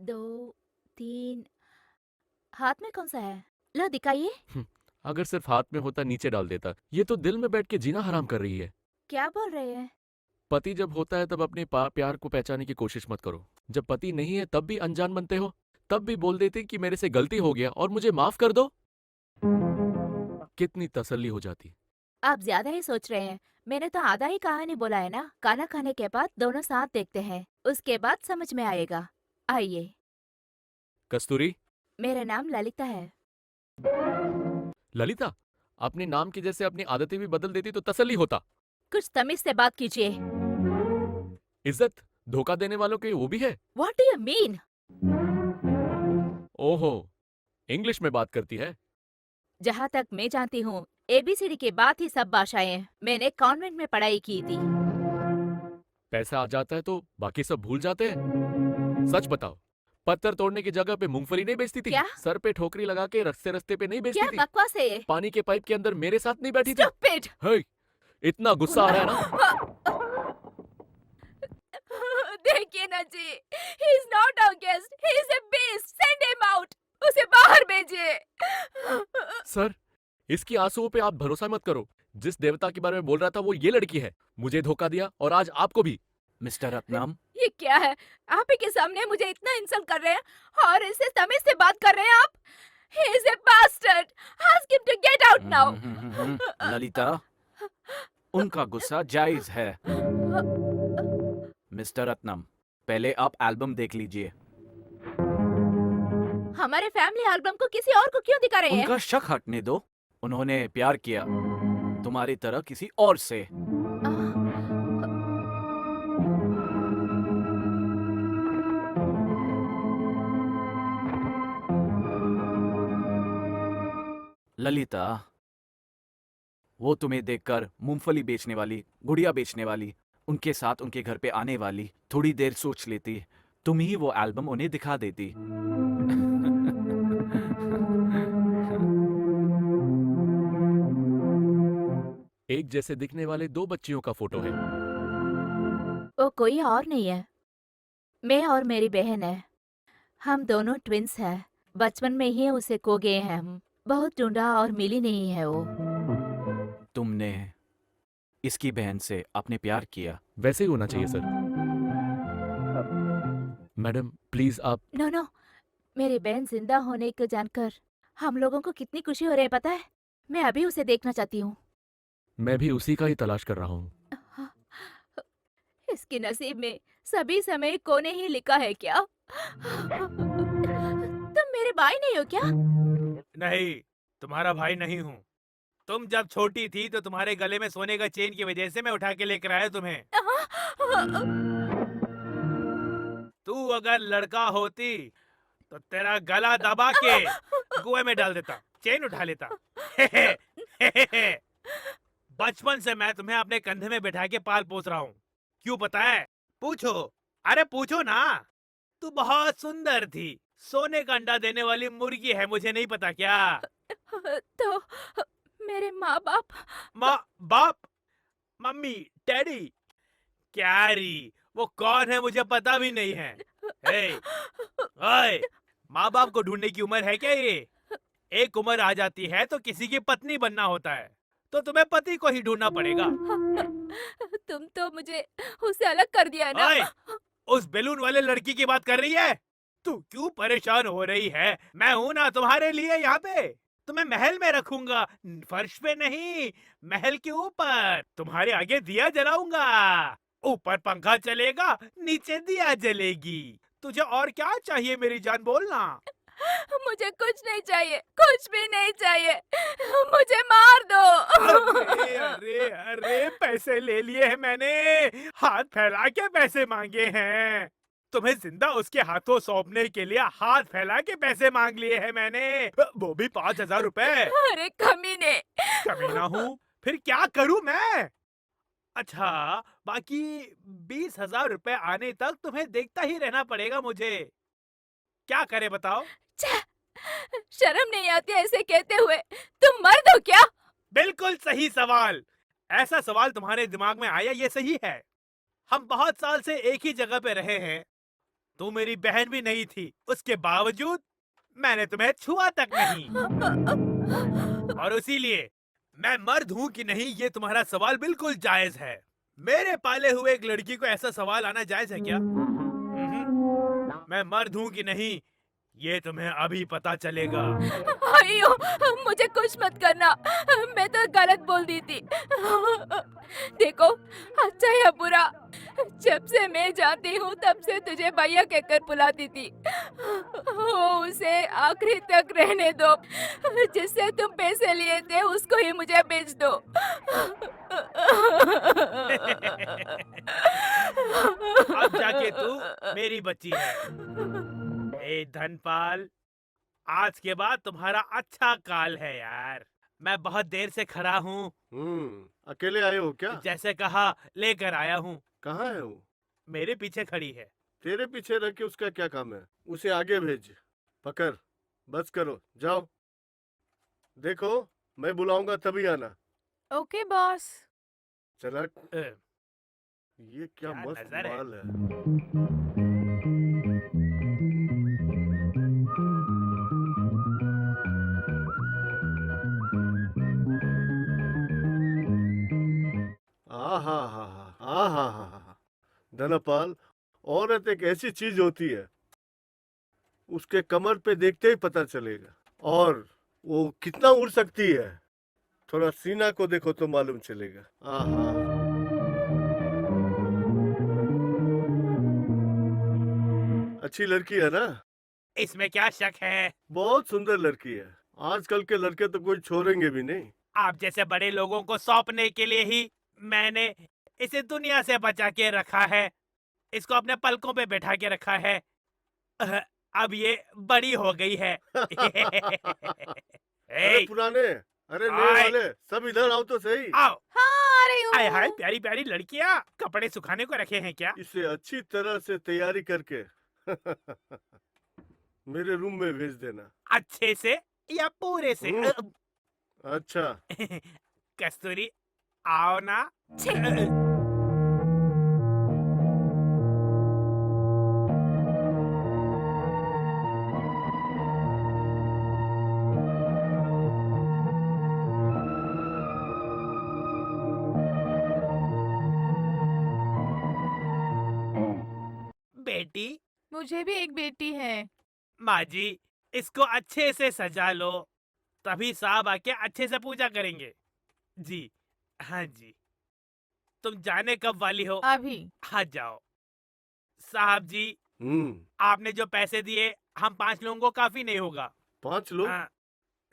2, 3। हाथ में कौन सा है? लो दिखाइए। अगर सिर्फ हाथ में होता नीचे डाल देता। ये तो दिल में बैठ के जीना हराम कर रही है। क्या बोल रहे हैं? पति जब होता है तब अपने प्यार को पहचानने की कोशिश मत करो। जब पति नहीं है तब भी अनजान बनते हो। तब भी बोल देते कि मेरे से गलती हो गया और मुझे माफ कर दो। कितनी तसल्ली हो जाती। आप ज्यादा ही सोच रहे हैं। मैंने तो आधा ही कहानी बोला है ना। खाना खाने के बाद दोनों साथ देखते हैं, उसके बाद समझ में आएगा। आइए। कस्तूरी। मेरा नाम ललिता है। ललिता। अपने नाम की जैसे अपनी आदतें भी बदल देती तो तसल्ली होता। कुछ तमीज से बात कीजिए। इज्जत धोखा देने वालों के वो भी है। What do you mean? ओहो। इंग्लिश में बात करती है। जहाँ तक मैं जानती हूँ, ABCD के बाद ही सब भाषाएं। मैंने कॉन्वेंट में पढ़ाई की थी। पैसा आ जाता है तो बाकी सब भूल जाते हैं। सच बताओ। पत्थर तोड़ने की जगह पे मूंगफली नहीं बेचती थी। क्या? सर पे ठोकरी लगा के रस्ते रस्ते पे नहीं बेचती क्या थी। बकवास है ये? पानी के पाइप के अंदर मेरे साथ नहीं बैठी थी। Stupid! हे, इतना गुस्सा आ रहा है ना। देखिए ना जी, he is not our guest, he is a beast. Send him out. उसे बाहर भेजिए। सर, इसकी आंसुओं पे आप भरोसा मत करो। जिस देवता के बारे में बोल रहा था वो ये लड़की है। मुझे धोखा दिया और आज आपको भी। मिस्टर रत्नम, ये क्या है? आप ही के सामने मुझे इतना इंसल्ट कर रहे हैं और इससे तमीज से बात कर रहे हैं आप? He is a bastard. Ask him to get out now. Lalita, उनका गुस्सा जायज है। मिस्टर रत्नम, पहले आप एल्बम देख लीजिए। हमारे फैमिली एल्बम को किसी और को क्यों दिखा रहे हैं? उनका शक हटने दो। उन्होंने प्यार किया तुम्हारी तरह किसी और से। ललिता, वो तुम्हें देखकर मूंगफली बेचने वाली, गुड़िया बेचने वाली, उनके साथ उनके घर पे आने वाली, थोड़ी देर सोच लेती, तुम ही वो एल्बम उन्हें दिखा देती। एक जैसे दिखने वाले दो बच्चियों का फोटो है। वो कोई और नहीं है। मैं और मेरी बहन है। हम दोनों ट्विंस हैं। बचपन में ही उसे खो गए हैं हम। बहुत ढूंढा और मिली नहीं है वो। तुमने इसकी बहन से आपने प्यार किया। वैसे ही होना चाहिए सर। मैडम प्लीज आप। नो नो, मेरी बहन जिंदा होने को जानकर हम लोगों को कितनी खुशी हो रही है पता है? मैं अभी उसे देखना चाहती हूँ। मैं भी उसी का ही तलाश कर रहा हूँ। इसके नसीब में सभी समय कोने ही लिखा है क्या? तुम मेरे भाई नहीं हो क्या? नहीं, तुम्हारा भाई नहीं हूँ। तुम जब छोटी थी तो तुम्हारे गले में सोने का चेन की वजह से मैं उठा के लेकर आया तुम्हें। तू अगर लड़का होती तो तेरा गला दबा के कुएं में डाल देता, चेन उठा लेता। बचपन से मैं तुम्हें अपने कंधे में बैठा के पाल पोस रहा हूँ। क्यों पता है? पूछो, अरे पूछो ना। तू बहुत सुंदर थी। सोने का अंडा देने वाली मुर्गी है, मुझे नहीं पता क्या? तो मेरे माँ बाप? माँ बाप, मम्मी, डैडी, क्या री? वो कौन है मुझे पता भी नहीं है। हे, ओए, माँ बाप को ढूंढने की उम्र है क्या ये? एक उम्र आ जाती है तो किसी की पत्नी बनना होता है, तो तुम्हें पति को ही ढूंढना पड़ेगा। तुम तो मुझे उससे अलग कर दिया है ना? ओए, उस बैलून वाले लड़की की बात कर रही है? तू क्यों परेशान हो रही है? मैं हूं ना तुम्हारे लिए यहाँ पे। तुम्हें महल में रखूंगा, फर्श पे नहीं, महल के ऊपर। तुम्हारे आगे दिया जलाऊंगा। ऊपर पंखा चलेगा, नीचे दिया जलेगी। तुझे और क्या चाहिए मेरी जान, बोलना। मुझे कुछ नहीं चाहिए, कुछ भी नहीं चाहिए। मुझे मार दो। अरे अरे अरे, पैसे ले लिए हैं मैंने। हाथ फैला के पैसे मांगे हैं। तुम्हें जिंदा उसके हाथों सौंपने के लिए हाथ फैला के पैसे मांग लिए हैं मैंने, वो भी 5,000 रुपए। अरे कमीने। कमीना हूँ, फिर क्या करूँ मैं? अच्छा, बाकी 20,000 रुपए आने तक तुम्हें देखता ही रहना पड़ेगा मुझे। क्या करे बताओ? छे, शर्म नहीं आती ऐसे कहते हुए? तुम मर्द हो क्या? बिल्कुल सही सवाल। ऐसा सवाल तुम्हारे दिमाग में आया, ये सही है। हम बहुत साल से एक ही जगह पे रहे हैं। तू मेरी बहन भी नहीं थी, उसके बावजूद मैंने तुम्हें छुआ तक नहीं। और इसीलिए मैं मर्द हूँ कि नहीं, ये तुम्हारा सवाल बिल्कुल जायज है। मेरे पाले हुए एक लड़की को ऐसा सवाल आना जायज है क्या? मैं मर्द हूँ कि नहीं, ये तुम्हें अभी पता चलेगा। अयो, मुझे कुछ मत करना, मैं तो गलत बोल दी थी। देखो, अच्छा या बुरा, जब से मैं जाती हूँ तब से तुझे भैया कहकर बुलाती थी। उसे आखिरी तक रहने दो, जिससे तुम पैसे लिए थे उसको ही मुझे बेच दो। अब जाके तू मेरी बच्ची है। ए धनपाल, आज के बाद तुम्हारा अच्छा काल है यार। मैं बहुत देर से खड़ा हूँ, अकेले आए हो क्या? जैसे कहा लेकर आया हूँ। कहाँ है वो? मेरे पीछे खड़ी है। तेरे पीछे रह के उसका क्या काम है? उसे आगे भेज। पकड़, बस करो, जाओ। देखो, मैं बुलाऊंगा तभी आना। Okay boss. चला, अ, ये क्या क्या मस्त नजर है। माल है। आहा हा हा आहा हा हा। धनपाल, औरत एक ऐसी चीज होती है, उसके कमर पे देखते ही पता चलेगा। और वो कितना उड़ सकती है, थोड़ा सीना को देखो तो मालूम चलेगा। आहा, अच्छी लड़की है ना? इसमें क्या शक है? बहुत सुंदर लड़की है। आजकल के लड़के तो कोई छोड़ेंगे भी नहीं। आप जैसे बड़े लोगों को सौंपने के लिए ही मैंने इसे दुनिया से बचा के रखा है। इसको अपने पलकों पे बैठा के रखा है। अह, अब ये बड़ी हो गई है। अरे ए, पुराने, अरे नए आए। वाले, सब इधर आओ तो सही। आओ। हाँ, आ रही आय हाय, हूँ। प्यारी प्यारी लड़कियां, कपड़े सुखाने को रखे हैं क्या? इसे अच्छी तरह से तैयारी करके मेरे रूम में भेज देना। अच्छे से या पूरे से? अच्छा, कस्तूरी, आओ ना। छी। बेटी, मुझे भी एक बेटी है। माँ जी, इसको अच्छे से सजा लो, तभी साहब आके अच्छे से पूजा करेंगे। जी, हाँ जी। तुम जाने कब वाली हो? अभी। हाँ जाओ। साहब जी, आपने जो पैसे दिए, हम 5 लोगों को काफी नहीं होगा। 5 लोग? हाँ,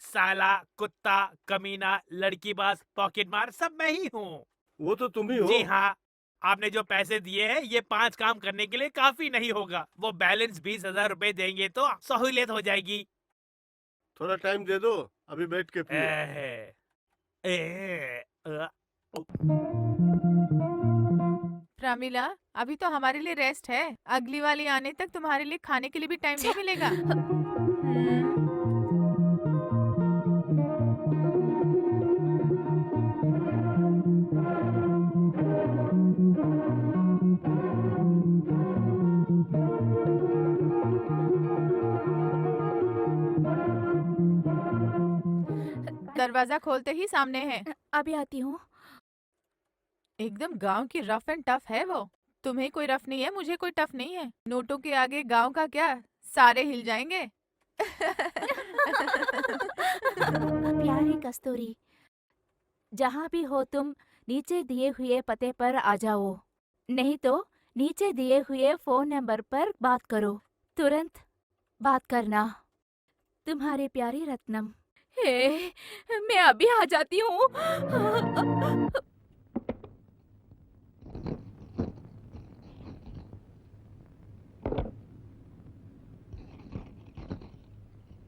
साला, कुत्ता, कमीना, लड़कीबाज, पॉकेटमार सब मैं ही हूँ। वो तो तुम ही हो। जी हाँ, आपने जो पैसे दिए हैं ये 5 काम करने के लिए काफी नहीं होगा। वो बैलेंस 20,000 रुपए देंगे तो सहूलियत हो जाएगी। थोड़ा टाइम दे दो, अभी बैठ के पियो। ए, ए, अ, प्रमिला, अभी तो हमारे लिए रेस्ट है। अगली वाली आने तक तुम्हारे लिए खाने के लिए भी टाइम नहीं मिलेगा। दरवाजा खोलते ही सामने है। अभी आती हूँ। एकदम गांव की रफ एंड टफ है वो। तुम्हें कोई रफ नहीं है, मुझे कोई टफ नहीं है। नोटों के आगे गांव का क्या, सारे हिल जाएंगे। प्यारी कस्तूरी, जहाँ भी हो तुम नीचे दिए हुए पते पर आ जाओ, नहीं तो नीचे दिए हुए फोन नंबर पर बात करो। तुरंत बात करना। तुम्हारी प्यारी रत्नम। हे, मैं अभी आ जाती हूँ।